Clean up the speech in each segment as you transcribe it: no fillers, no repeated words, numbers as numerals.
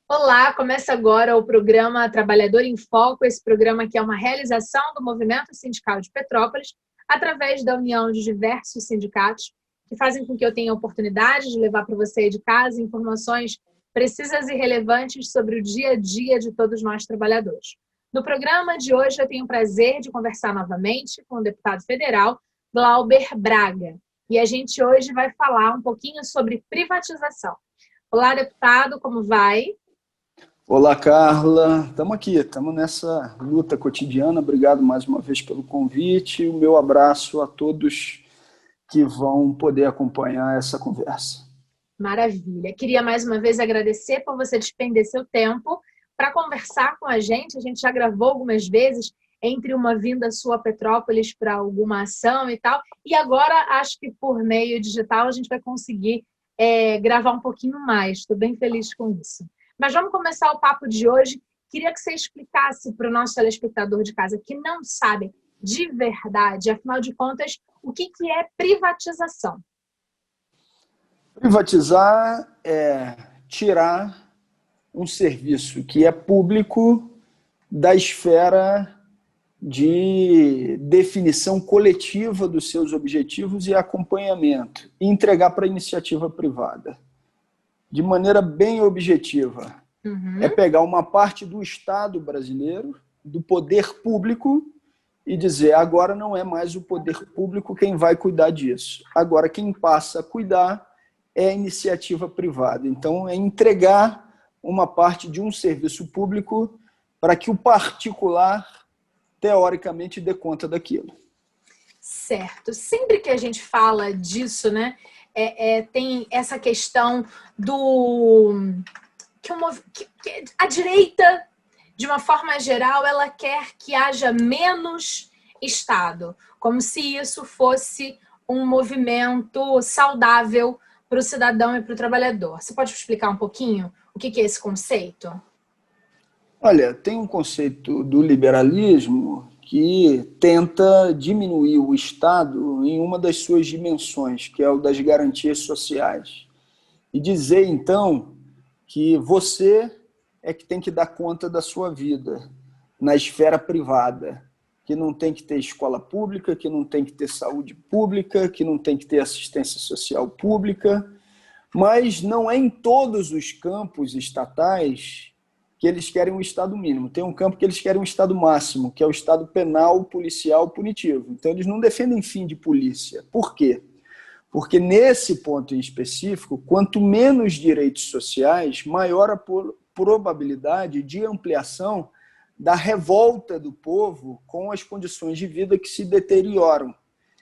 Olá, começa agora o programa Trabalhador em Foco, esse programa que é uma realização do Movimento Sindical de Petrópolis, através da união de diversos sindicatos, que fazem com que eu tenha a oportunidade de levar para você aí de casa informações precisas e relevantes sobre o dia a dia de todos nós trabalhadores. No programa de hoje eu tenho o prazer de conversar novamente com o deputado federal Glauber Braga, e a gente hoje vai falar um pouquinho sobre privatização. Olá, deputado, como vai? Olá, Carla. Estamos aqui, estamos nessa luta cotidiana. Obrigado mais uma vez pelo convite. O meu abraço a todos que vão poder acompanhar essa conversa. Maravilha. Queria mais uma vez agradecer por você despender seu tempo para conversar com a gente. A gente já gravou algumas vezes entre uma vinda sua a Petrópolis para alguma ação e tal. E agora acho que por meio digital a gente vai conseguir gravar um pouquinho mais. Estou bem feliz com isso. Mas vamos começar o papo de hoje. Queria que você explicasse para o nosso telespectador de casa que não sabe de verdade, afinal de contas, o que é privatização. Privatizar é tirar um serviço que é público da esfera de definição coletiva dos seus objetivos e acompanhamento e entregar para a iniciativa privada. De maneira bem objetiva, é pegar uma parte do Estado brasileiro, do poder público, e dizer, agora não é mais o poder público quem vai cuidar disso. Agora quem passa a cuidar é a iniciativa privada. Então, é entregar uma parte de um serviço público para que o particular, teoricamente, dê conta daquilo. Certo. Sempre que a gente fala disso, né, tem essa questão do que a direita, de uma forma geral, ela quer que haja menos Estado, como se isso fosse um movimento saudável para o cidadão e para o trabalhador. Você pode explicar um pouquinho o que é esse conceito? Olha, tem um conceito do liberalismo que tenta diminuir o Estado em uma das suas dimensões, que é o das garantias sociais. E dizer, então, que você é que tem que dar conta da sua vida na esfera privada, que não tem que ter escola pública, que não tem que ter saúde pública, que não tem que ter assistência social pública, mas não é em todos os campos estatais que eles querem um Estado mínimo. Tem um campo que eles querem um Estado máximo, que é o Estado penal, policial, punitivo. Então, eles não defendem fim de polícia. Por quê? Porque nesse ponto em específico, quanto menos direitos sociais, maior a probabilidade de ampliação da revolta do povo com as condições de vida que se deterioram.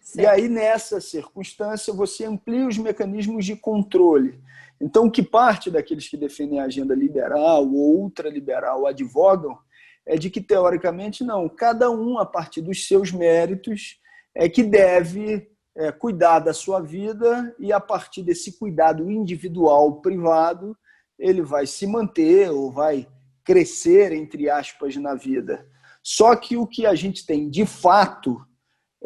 Certo. E aí, nessa circunstância, você amplia os mecanismos de controle. Então, o que parte daqueles que defendem a agenda liberal ou ultraliberal advogam é de que, teoricamente, não. Cada um, a partir dos seus méritos, é que deve cuidar da sua vida e, a partir desse cuidado individual, privado, ele vai se manter ou vai crescer, entre aspas, na vida. Só que o que a gente tem, de fato,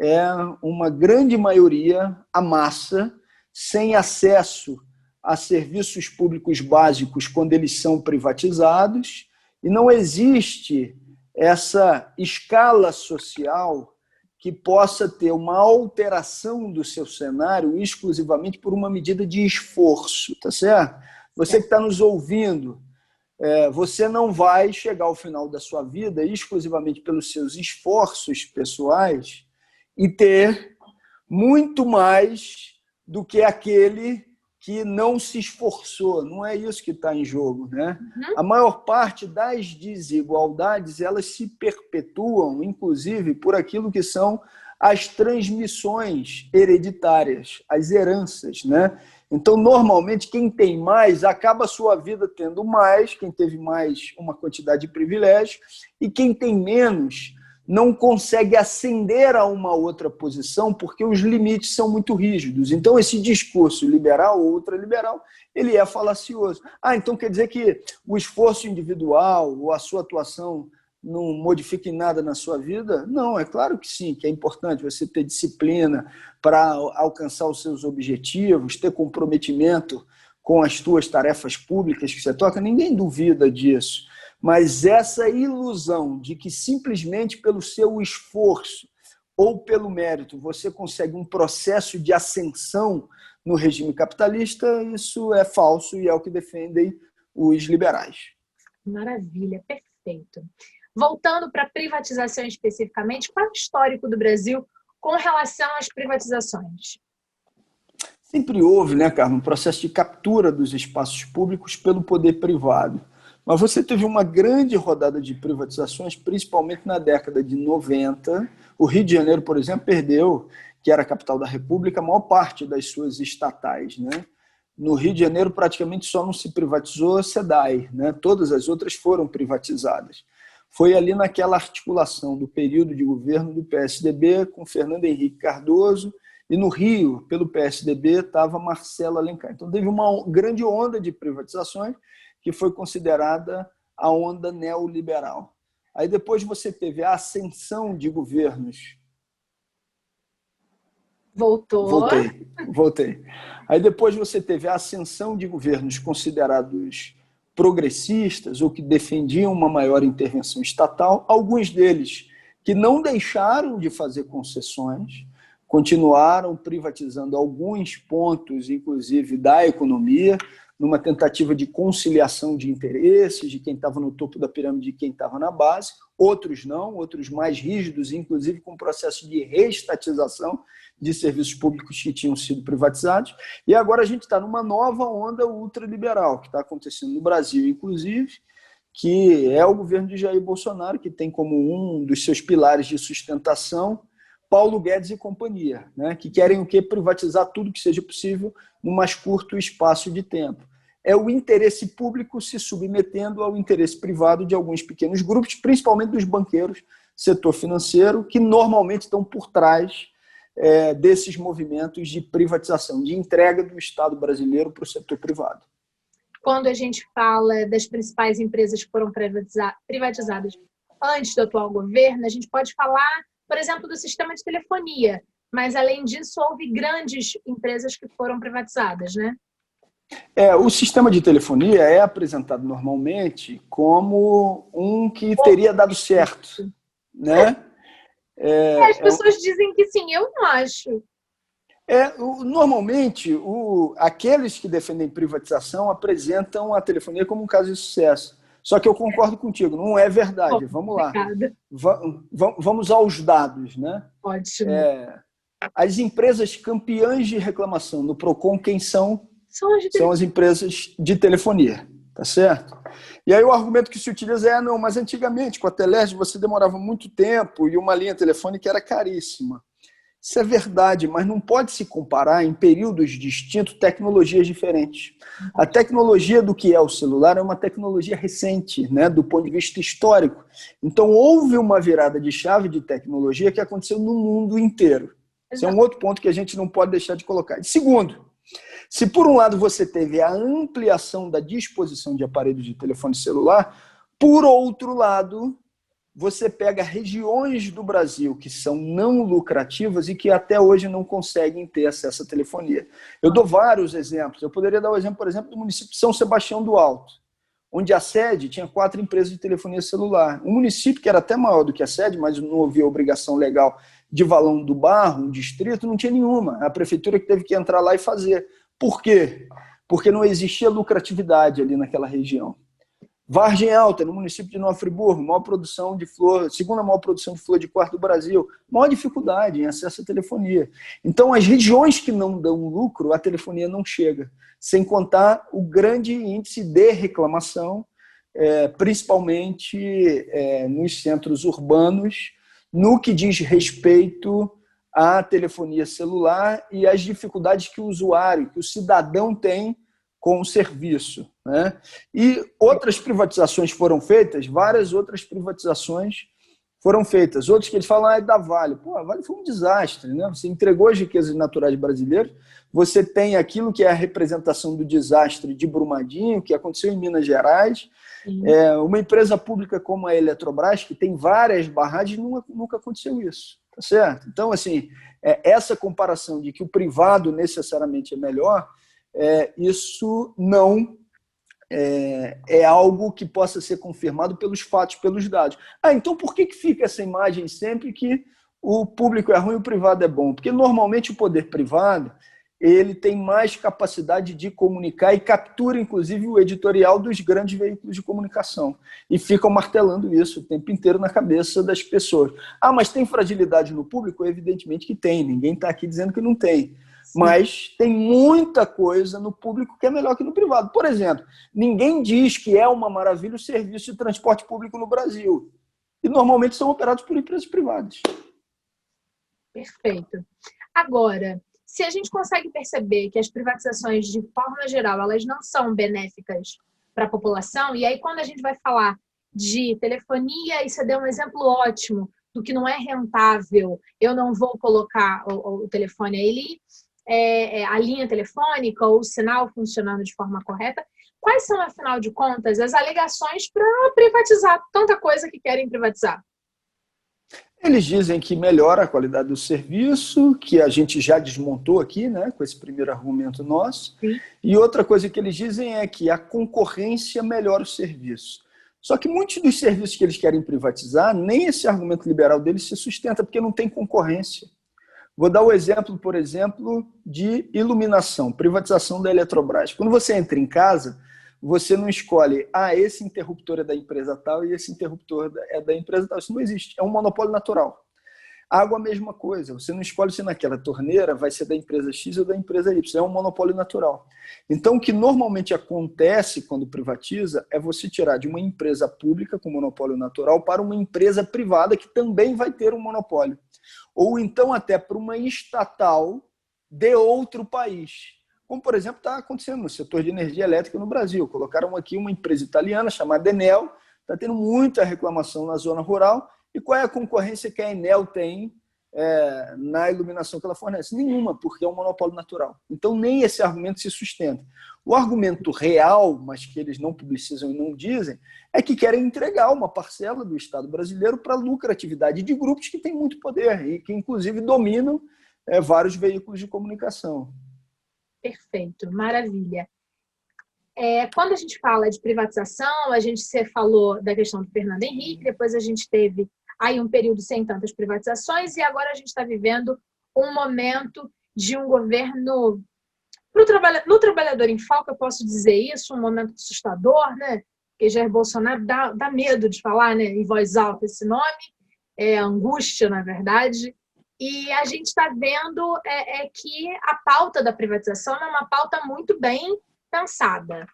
é uma grande maioria, a massa, sem acesso a serviços públicos básicos quando eles são privatizados, e não existe essa escala social que possa ter uma alteração do seu cenário exclusivamente por uma medida de esforço, tá certo? Você que está nos ouvindo, você não vai chegar ao final da sua vida exclusivamente pelos seus esforços pessoais e ter muito mais do que aquele que não se esforçou. Não é isso que está em jogo, né? A maior parte das desigualdades, elas se perpetuam, inclusive, por aquilo que são as transmissões hereditárias, as heranças, né? Então, normalmente, quem tem mais acaba a sua vida tendo mais, quem teve mais uma quantidade de privilégios, e quem tem menos não consegue ascender a uma outra posição porque os limites são muito rígidos. Então, esse discurso liberal ou ultraliberal, ele é falacioso. Então quer dizer que o esforço individual ou a sua atuação não modifica em nada na sua vida? Não, é claro que sim, que é importante você ter disciplina para alcançar os seus objetivos, ter comprometimento com as tuas tarefas públicas que você toca, ninguém duvida disso. Mas essa ilusão de que simplesmente pelo seu esforço ou pelo mérito você consegue um processo de ascensão no regime capitalista, isso é falso e é o que defendem os liberais. Maravilha, perfeito. Voltando para a privatização especificamente, qual é o histórico do Brasil com relação às privatizações? Sempre houve, né, Carlos, um processo de captura dos espaços públicos pelo poder privado. Mas você teve uma grande rodada de privatizações, principalmente na década de 90. O Rio de Janeiro, por exemplo, perdeu, que era a capital da República, a maior parte das suas estatais, né? No Rio de Janeiro, praticamente só não se privatizou a SEDAI, né? Todas as outras foram privatizadas. Foi ali naquela articulação do período de governo do PSDB com Fernando Henrique Cardoso, e no Rio, pelo PSDB, estava Marcelo Alencar. Então, teve uma grande onda de privatizações que foi considerada a onda neoliberal. Aí depois você teve a ascensão de governos. Voltei. Aí depois você teve a ascensão de governos considerados progressistas ou que defendiam uma maior intervenção estatal, alguns deles que não deixaram de fazer concessões, continuaram privatizando alguns pontos, inclusive da economia, numa tentativa de conciliação de interesses de quem estava no topo da pirâmide e quem estava na base, outros não, outros mais rígidos, inclusive com processo de reestatização de serviços públicos que tinham sido privatizados. E agora a gente está numa nova onda ultraliberal, que está acontecendo no Brasil, inclusive, que é o governo de Jair Bolsonaro, que tem como um dos seus pilares de sustentação Paulo Guedes e companhia, né, que querem o quê? Privatizar tudo que seja possível no mais curto espaço de tempo. É o interesse público se submetendo ao interesse privado de alguns pequenos grupos, principalmente dos banqueiros, setor financeiro, que normalmente estão por trás desses movimentos de privatização, de entrega do Estado brasileiro para o setor privado. Quando a gente fala das principais empresas que foram privatizadas antes do atual governo, a gente pode falar, por exemplo, do sistema de telefonia, mas, além disso, houve grandes empresas que foram privatizadas, né? O sistema de telefonia é apresentado normalmente como um que teria dado certo, né? As pessoas dizem que sim, eu não acho. Normalmente, aqueles que defendem privatização apresentam a telefonia como um caso de sucesso. Só que eu concordo contigo, não é verdade. Vamos lá. Vamos aos dados, né? Ótimo. As empresas campeãs de reclamação no PROCON, quem são? São as empresas de telefonia, tá certo? E aí o argumento que se utiliza não, mas antigamente com a Telesp você demorava muito tempo e uma linha telefônica era caríssima. Isso é verdade, mas não pode se comparar em períodos distintos tecnologias diferentes. A tecnologia do que é o celular é uma tecnologia recente, né, do ponto de vista histórico. Então houve uma virada de chave de tecnologia que aconteceu no mundo inteiro. Esse é um outro ponto que a gente não pode deixar de colocar. E segundo, se por um lado você teve a ampliação da disposição de aparelhos de telefone celular, por outro lado, você pega regiões do Brasil que são não lucrativas e que até hoje não conseguem ter acesso à telefonia. Eu dou vários exemplos. Eu poderia dar o exemplo, por exemplo, do município de São Sebastião do Alto, onde a sede tinha 4 empresas de telefonia celular. Um município que era até maior do que a sede, mas não havia obrigação legal de Valão do Barro, um distrito, não tinha nenhuma. A prefeitura que teve que entrar lá e fazer. Por quê? Porque não existia lucratividade ali naquela região. Vargem Alta, no município de Nova Friburgo, maior produção de flor, segunda maior produção de flor de quarto do Brasil, maior dificuldade em acesso à telefonia. Então, as regiões que não dão lucro, a telefonia não chega, sem contar o grande índice de reclamação, principalmente nos centros urbanos, no que diz respeito à telefonia celular e às dificuldades que o usuário, que o cidadão tem com o serviço, né? E outras privatizações foram feitas, várias outras privatizações foram feitas. Outros que eles falam, é da Vale. Pô, a Vale foi um desastre, né? Você entregou as riquezas naturais brasileiras, você tem aquilo que é a representação do desastre de Brumadinho, que aconteceu em Minas Gerais. Uma empresa pública como a Eletrobras, que tem várias barragens, nunca aconteceu isso, tá certo? Então, assim, essa comparação de que o privado necessariamente é melhor, isso não é algo que possa ser confirmado pelos fatos, pelos dados. Então por que fica essa imagem sempre que o público é ruim e o privado é bom? Porque normalmente o poder privado ele tem mais capacidade de comunicar e captura, inclusive, o editorial dos grandes veículos de comunicação. E ficam martelando isso o tempo inteiro na cabeça das pessoas. Mas tem fragilidade no público? Evidentemente que tem. Ninguém está aqui dizendo que não tem. Sim. Mas tem muita coisa no público que é melhor que no privado. Por exemplo, ninguém diz que é uma maravilha o serviço de transporte público no Brasil. E normalmente são operados por empresas privadas. Perfeito. Agora, se a gente consegue perceber que as privatizações, de forma geral, elas não são benéficas para a população, e aí quando a gente vai falar de telefonia, e você deu um exemplo ótimo do que não é rentável, eu não vou colocar o telefone ali, a linha telefônica ou o sinal funcionando de forma correta, quais são, afinal de contas, as alegações para privatizar tanta coisa que querem privatizar? Eles dizem que melhora a qualidade do serviço, que a gente já desmontou aqui, né, com esse primeiro argumento nosso. Sim. E outra coisa que eles dizem é que a concorrência melhora o serviço. Só que muitos dos serviços que eles querem privatizar, nem esse argumento liberal deles se sustenta, porque não tem concorrência. Vou dar o exemplo, por exemplo, de iluminação, privatização da Eletrobras. Quando você entra em casa, você não escolhe, esse interruptor é da empresa tal e esse interruptor é da empresa tal. Isso não existe, é um monopólio natural. Água, a mesma coisa. Você não escolhe se naquela torneira vai ser da empresa X ou da empresa Y. É um monopólio natural. Então, o que normalmente acontece quando privatiza é você tirar de uma empresa pública com monopólio natural para uma empresa privada que também vai ter um monopólio. Ou então até para uma estatal de outro país. Como, por exemplo, está acontecendo no setor de energia elétrica no Brasil. Colocaram aqui uma empresa italiana chamada Enel, está tendo muita reclamação na zona rural. E qual é a concorrência que a Enel tem na iluminação que ela fornece? Nenhuma, porque é um monopólio natural. Então, nem esse argumento se sustenta. O argumento real, mas que eles não publicizam e não dizem, é que querem entregar uma parcela do Estado brasileiro para a lucratividade de grupos que têm muito poder e que, inclusive, dominam vários veículos de comunicação. Perfeito, maravilha. Quando a gente fala de privatização, você falou da questão do Fernando Henrique, depois a gente teve aí um período sem tantas privatizações e agora a gente está vivendo um momento de um governo... No Trabalhador em Foco, eu posso dizer isso, um momento assustador, né? Porque Jair Bolsonaro dá medo de falar, né, em voz alta esse nome, angústia, na verdade. E a gente está vendo que a pauta da privatização é uma pauta muito bem pensada.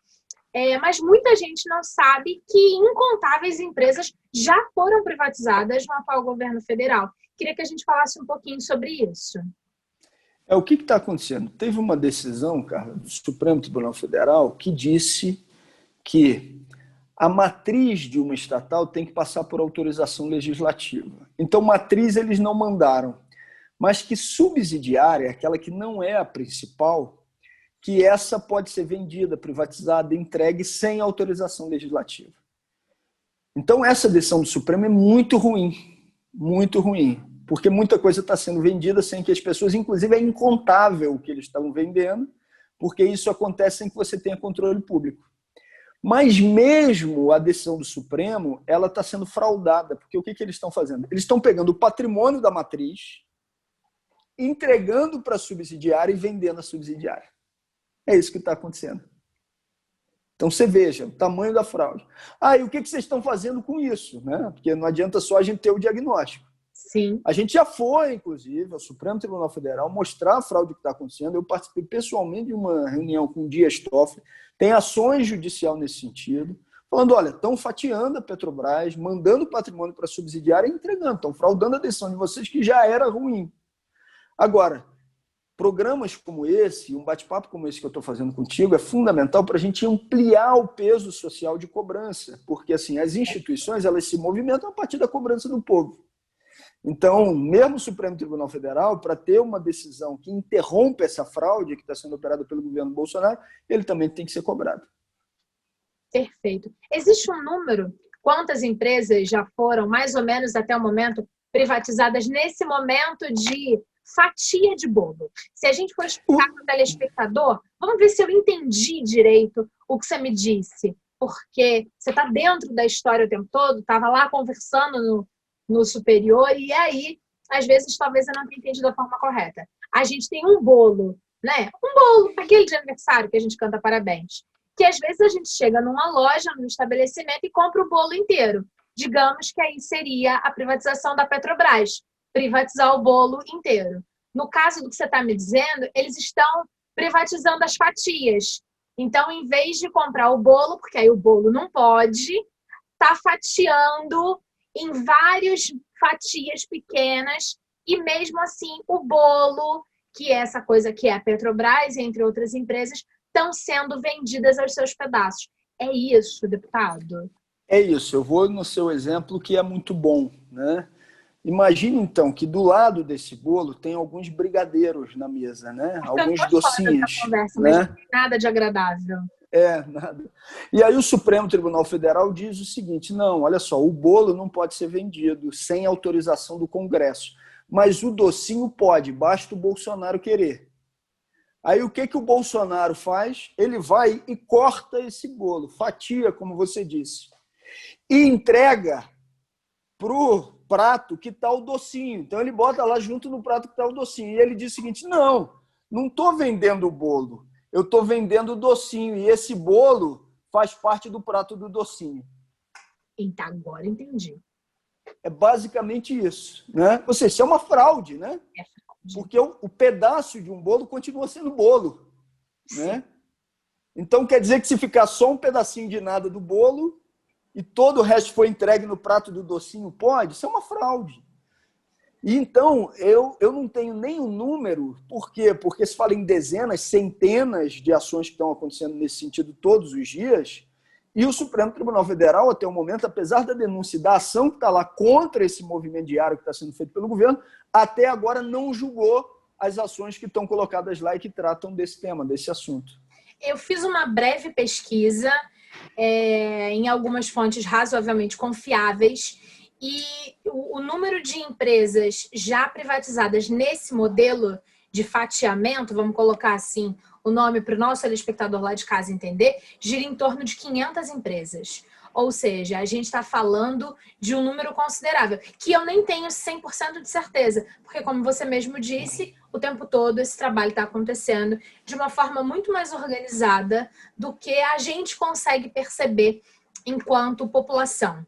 Mas muita gente não sabe que incontáveis empresas já foram privatizadas no atual governo federal. Queria que a gente falasse um pouquinho sobre isso. O que está acontecendo? Teve uma decisão, Carla, do Supremo Tribunal Federal que disse que a matriz de uma estatal tem que passar por autorização legislativa. Então, matriz eles não mandaram, mas que subsidiária, aquela que não é a principal, que essa pode ser vendida, privatizada, entregue sem autorização legislativa. Então, essa decisão do Supremo é muito ruim, porque muita coisa está sendo vendida sem que as pessoas, inclusive é incontável o que eles estão vendendo, porque isso acontece sem que você tenha controle público. Mas mesmo a decisão do Supremo, ela está sendo fraudada, porque o que eles estão fazendo? Eles estão pegando o patrimônio da matriz, entregando para a subsidiária e vendendo a subsidiária. É isso que está acontecendo. Então, você veja o tamanho da fraude. E o que vocês estão fazendo com isso? Né? Porque não adianta só a gente ter o diagnóstico. Sim. A gente já foi, inclusive, ao Supremo Tribunal Federal mostrar a fraude que está acontecendo. Eu participei pessoalmente de uma reunião com o Dias Toffoli. Tem ações judiciais nesse sentido, falando, olha, estão fatiando a Petrobras, mandando patrimônio para a subsidiária e entregando. Estão fraudando a decisão de vocês que já era ruim. Agora, programas como esse, um bate-papo como esse que eu estou fazendo contigo, é fundamental para a gente ampliar o peso social de cobrança, porque assim, as instituições elas se movimentam a partir da cobrança do povo. Então, mesmo o Supremo Tribunal Federal, para ter uma decisão que interrompa essa fraude que está sendo operada pelo governo Bolsonaro, ele também tem que ser cobrado. Perfeito. Existe um número? Quantas empresas já foram, mais ou menos até o momento, privatizadas nesse momento de fatia de bolo. Se a gente for explicar para o telespectador, vamos ver se eu entendi direito o que você me disse. Porque você está dentro da história o tempo todo, estava lá conversando no superior, e aí, às vezes, talvez eu não tenha entendido da forma correta. A gente tem um bolo, né? Um bolo, aquele de aniversário que a gente canta parabéns. Que às vezes a gente chega numa loja, num estabelecimento e compra o bolo inteiro. Digamos que aí seria a privatização da Petrobras, privatizar o bolo inteiro. No caso do que você está me dizendo, eles estão privatizando as fatias. Então, em vez de comprar o bolo, porque aí o bolo não pode, tá fatiando em várias fatias pequenas e mesmo assim o bolo, que é essa coisa que é a Petrobras, entre outras empresas, estão sendo vendidas aos seus pedaços. É isso, deputado? É isso, eu vou no seu exemplo que é muito bom, né? Imagine, então, que do lado desse bolo tem alguns brigadeiros na mesa, né? Alguns docinhos, conversa, né? mas não tem nada de agradável. Nada. E aí o Supremo Tribunal Federal diz o seguinte, não, olha só, o bolo não pode ser vendido sem autorização do Congresso, mas o docinho pode, basta o Bolsonaro querer. Aí o que o Bolsonaro faz? Ele vai e corta esse bolo, fatia, como você disse, e entrega para o prato que está o docinho. Então ele bota lá junto no prato que está o docinho. E ele diz o seguinte, não estou vendendo o bolo, eu estou vendendo o docinho. E esse bolo faz parte do prato do docinho. Então, agora entendi. É basicamente isso, né? Ou seja, isso é uma fraude, né? É fraude. Porque o pedaço de um bolo continua sendo bolo, né? Então quer dizer que se ficar só um pedacinho de nada do bolo e todo o resto foi entregue no prato do docinho, pode? Isso é uma fraude. E então, eu não tenho nenhum número, por quê? Porque se fala em dezenas, centenas de ações que estão acontecendo nesse sentido todos os dias, e o Supremo Tribunal Federal, até o momento, apesar da denúncia da ação que está lá contra esse movimento diário que está sendo feito pelo governo, até agora não julgou as ações que estão colocadas lá e que tratam desse tema, desse assunto. Eu fiz uma breve pesquisa em algumas fontes razoavelmente confiáveis e o número de empresas já privatizadas nesse modelo de fatiamento, vamos colocar assim o nome para o nosso telespectador lá de casa entender, gira em torno de 500 empresas. Ou seja, a gente está falando de um número considerável, que eu nem tenho 100% de certeza, porque como você mesmo disse, o tempo todo esse trabalho está acontecendo de uma forma muito mais organizada do que a gente consegue perceber enquanto população.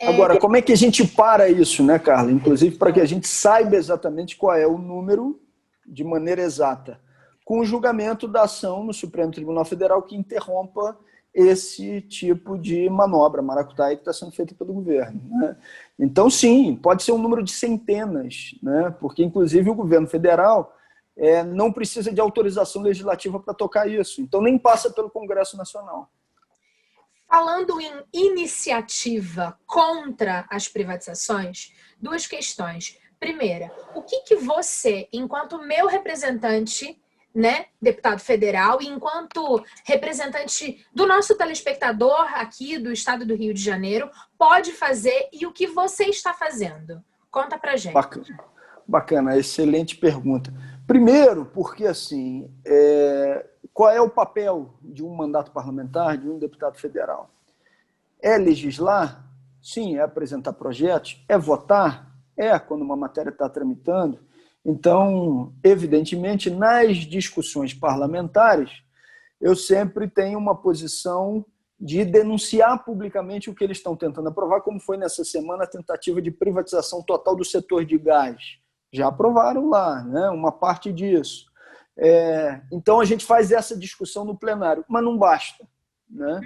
Agora, como é que a gente para isso, né, Carla? Inclusive, para que a gente saiba exatamente qual é o número de maneira exata, com o julgamento da ação no Supremo Tribunal Federal que interrompa esse tipo de manobra maracutaia que está sendo feita pelo governo, né? Então, sim, pode ser um número de centenas, né? Porque, inclusive, o governo federal não precisa de autorização legislativa para tocar isso, então nem passa pelo Congresso Nacional. Falando em iniciativa contra as privatizações, duas questões. Primeira, o que você, enquanto meu representante, né, deputado federal, e enquanto representante do nosso telespectador aqui do estado do Rio de Janeiro, pode fazer e o que você está fazendo? Conta pra gente. Bacana, excelente pergunta. Primeiro, porque assim, qual é o papel de um mandato parlamentar, de um deputado federal? É legislar? Sim. É apresentar projetos? É votar? Quando uma matéria está tramitando. Então, evidentemente, nas discussões parlamentares, eu sempre tenho uma posição de denunciar publicamente o que eles estão tentando aprovar, como foi nessa semana a tentativa de privatização total do setor de gás. Já aprovaram lá, né, uma parte disso. Então, a gente faz essa discussão no plenário, mas não basta, né?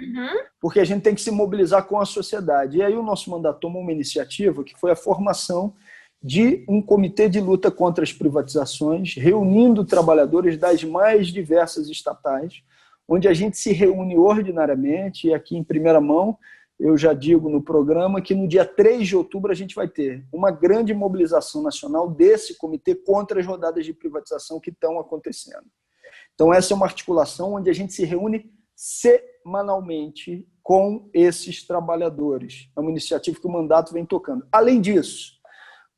Porque a gente tem que se mobilizar com a sociedade. E aí o nosso mandato tomou uma iniciativa que foi a formação de um comitê de luta contra as privatizações, reunindo trabalhadores das mais diversas estatais, onde a gente se reúne ordinariamente, e aqui em primeira mão, eu já digo no programa que no dia 3 de outubro a gente vai ter uma grande mobilização nacional desse comitê contra as rodadas de privatização que estão acontecendo. Então essa é uma articulação onde a gente se reúne semanalmente com esses trabalhadores. É uma iniciativa que o mandato vem tocando. Além disso,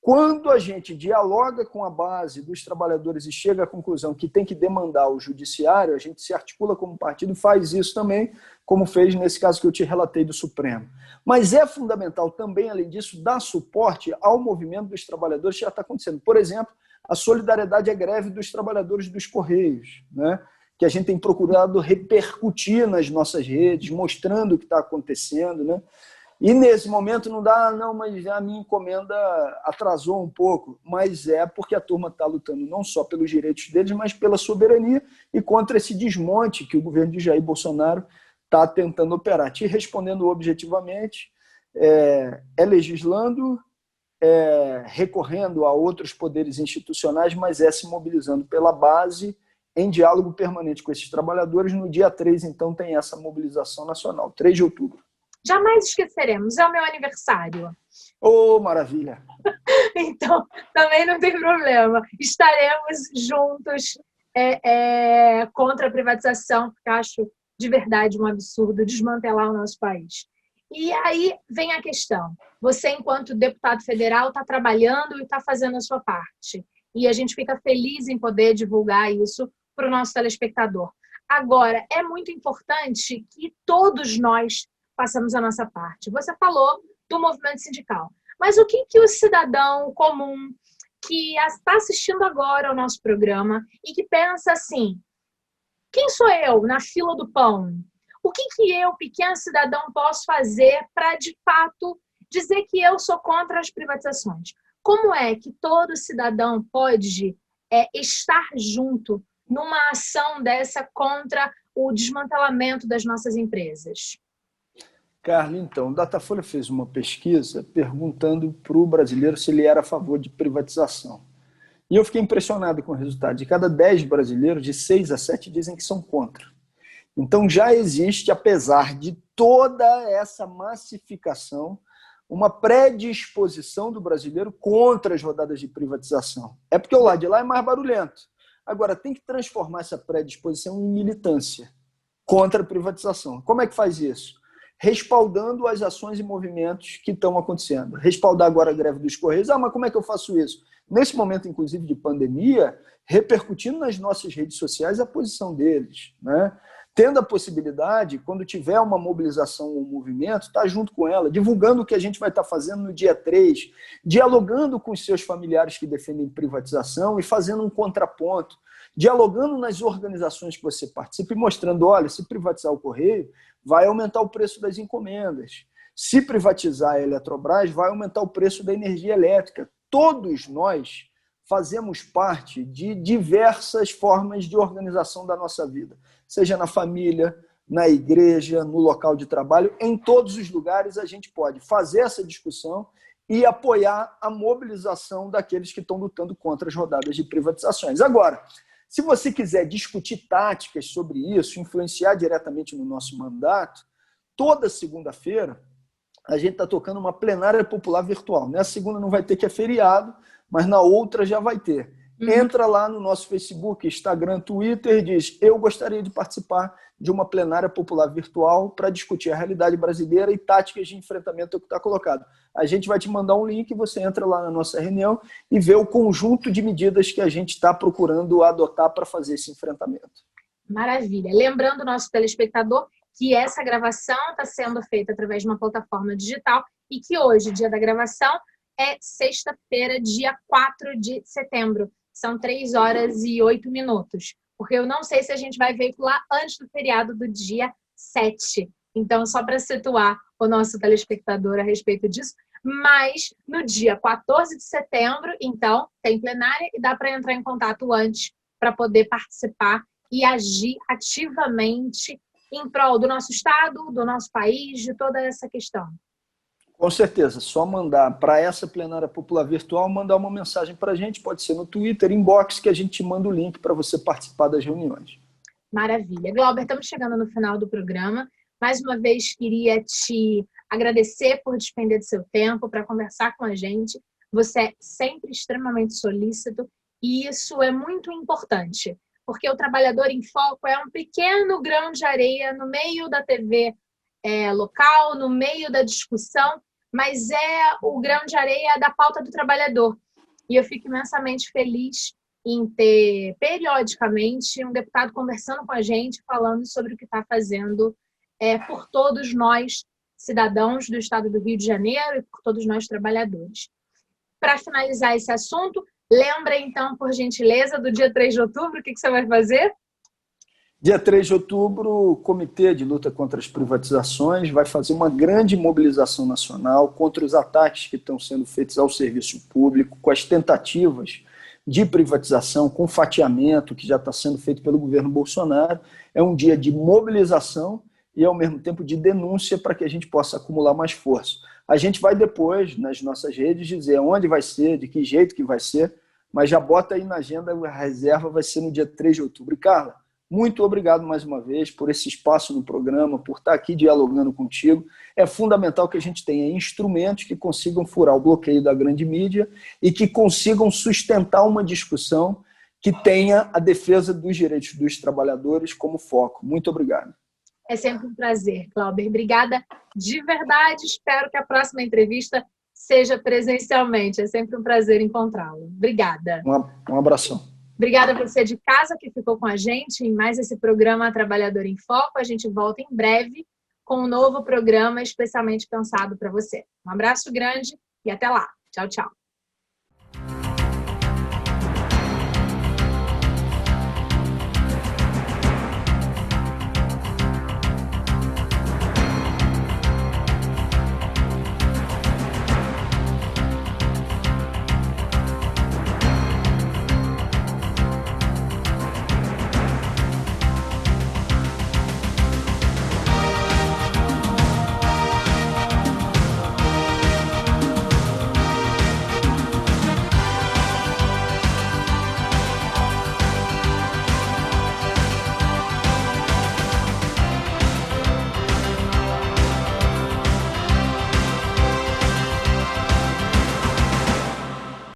Quando a gente dialoga com a base dos trabalhadores e chega à conclusão que tem que demandar o judiciário, a gente se articula como partido e faz isso também, como fez nesse caso que eu te relatei do Supremo. Mas é fundamental também, além disso, dar suporte ao movimento dos trabalhadores que já está acontecendo. Por exemplo, a solidariedade à greve dos trabalhadores dos Correios, né? Que a gente tem procurado repercutir nas nossas redes, mostrando o que está acontecendo, né? E nesse momento não dá, não, mas a minha encomenda atrasou um pouco, mas é porque a turma está lutando não só pelos direitos deles, mas pela soberania e contra esse desmonte que o governo de Jair Bolsonaro está tentando operar. Te respondendo objetivamente, é legislando, recorrendo a outros poderes institucionais, mas é se mobilizando pela base em diálogo permanente com esses trabalhadores. No dia 3, então, tem essa mobilização nacional, 3 de outubro. Jamais esqueceremos, é o meu aniversário. Oh, maravilha! Então, também não tem problema. Estaremos juntos contra a privatização, porque acho de verdade um absurdo desmantelar o nosso país. E aí vem a questão. Você, enquanto deputado federal, está trabalhando e está fazendo a sua parte. E a gente fica feliz em poder divulgar isso para o nosso telespectador. Agora, é muito importante que todos nós façamos a nossa parte. Você falou do movimento sindical. Mas o que o cidadão comum que está assistindo agora ao nosso programa e que pensa assim, quem sou eu na fila do pão? O que eu, pequeno cidadão, posso fazer para, de fato, dizer que eu sou contra as privatizações? Como é que todo cidadão pode estar junto numa ação dessa contra o desmantelamento das nossas empresas? Carla, então, o Datafolha fez uma pesquisa perguntando para o brasileiro se ele era a favor de privatização. E eu fiquei impressionado com o resultado. De cada 10 brasileiros, de 6 a 7 dizem que são contra. Então já existe, apesar de toda essa massificação, uma predisposição do brasileiro contra as rodadas de privatização. É porque o lado de lá é mais barulhento. Agora, tem que transformar essa predisposição em militância contra a privatização. Como é que faz isso? Respaldando as ações e movimentos que estão acontecendo. Respaldar agora a greve dos Correios. Mas como é que eu faço isso? Nesse momento, inclusive, de pandemia, repercutindo nas nossas redes sociais a posição deles, né? Tendo a possibilidade, quando tiver uma mobilização ou um movimento, estar junto com ela, divulgando o que a gente vai estar fazendo no dia 3, dialogando com os seus familiares que defendem privatização e fazendo um contraponto, dialogando nas organizações que você participa e mostrando, olha, se privatizar o Correio, vai aumentar o preço das encomendas. Se privatizar a Eletrobras, vai aumentar o preço da energia elétrica. Todos nós fazemos parte de diversas formas de organização da nossa vida, seja na família, na igreja, no local de trabalho, em todos os lugares a gente pode fazer essa discussão e apoiar a mobilização daqueles que estão lutando contra as rodadas de privatizações. Agora, se você quiser discutir táticas sobre isso, influenciar diretamente no nosso mandato, toda segunda-feira a gente está tocando uma plenária popular virtual. Nessa segunda não vai ter, que é feriado, mas na outra já vai ter. Entra lá no nosso Facebook, Instagram, Twitter e diz: eu gostaria de participar de uma plenária popular virtual para discutir a realidade brasileira e táticas de enfrentamento que está colocado. A gente vai te mandar um link, você entra lá na nossa reunião e vê o conjunto de medidas que a gente está procurando adotar para fazer esse enfrentamento. Maravilha. Lembrando o nosso telespectador que essa gravação está sendo feita através de uma plataforma digital e que hoje, dia da gravação, é sexta-feira, dia 4 de setembro. São 3h08, porque eu não sei se a gente vai veicular antes do feriado do dia 7. Então, só para situar o nosso telespectador a respeito disso. Mas no dia 14 de setembro, então, tem plenária e dá para entrar em contato antes para poder participar e agir ativamente em prol do nosso Estado, do nosso país, de toda essa questão. Com certeza, só mandar para essa plenária popular virtual, mandar uma mensagem para a gente, pode ser no Twitter, inbox, que a gente te manda o link para você participar das reuniões. Maravilha. Glauber, estamos chegando no final do programa. Mais uma vez, queria te agradecer por despender do seu tempo para conversar com a gente. Você é sempre extremamente solícito e isso é muito importante, porque o Trabalhador em Foco é um pequeno grão de areia no meio da TV local, no meio da discussão, mas é o grão de areia da pauta do trabalhador. E eu fico imensamente feliz em ter, periodicamente, um deputado conversando com a gente, falando sobre o que está fazendo por todos nós, cidadãos do estado do Rio de Janeiro, e por todos nós, trabalhadores. Para finalizar esse assunto, lembra, então, por gentileza, do dia 3 de outubro, o que você vai fazer? Dia 3 de outubro, o Comitê de Luta contra as Privatizações vai fazer uma grande mobilização nacional contra os ataques que estão sendo feitos ao serviço público, com as tentativas de privatização, com fatiamento que já está sendo feito pelo governo Bolsonaro. É um dia de mobilização e, ao mesmo tempo, de denúncia para que a gente possa acumular mais força. A gente vai depois, nas nossas redes, dizer onde vai ser, de que jeito que vai ser, mas já bota aí na agenda, a reserva vai ser no dia 3 de outubro. E, Carla, muito obrigado mais uma vez por esse espaço no programa, por estar aqui dialogando contigo. É fundamental que a gente tenha instrumentos que consigam furar o bloqueio da grande mídia e que consigam sustentar uma discussão que tenha a defesa dos direitos dos trabalhadores como foco. Muito obrigado. É sempre um prazer, Cláudio. Obrigada de verdade. Espero que a próxima entrevista seja presencialmente. É sempre um prazer encontrá-lo. Obrigada. Um abração. Obrigada a você de casa que ficou com a gente em mais esse programa Trabalhador em Foco. A gente volta em breve com um novo programa especialmente pensado para você. Um abraço grande e até lá. Tchau, tchau.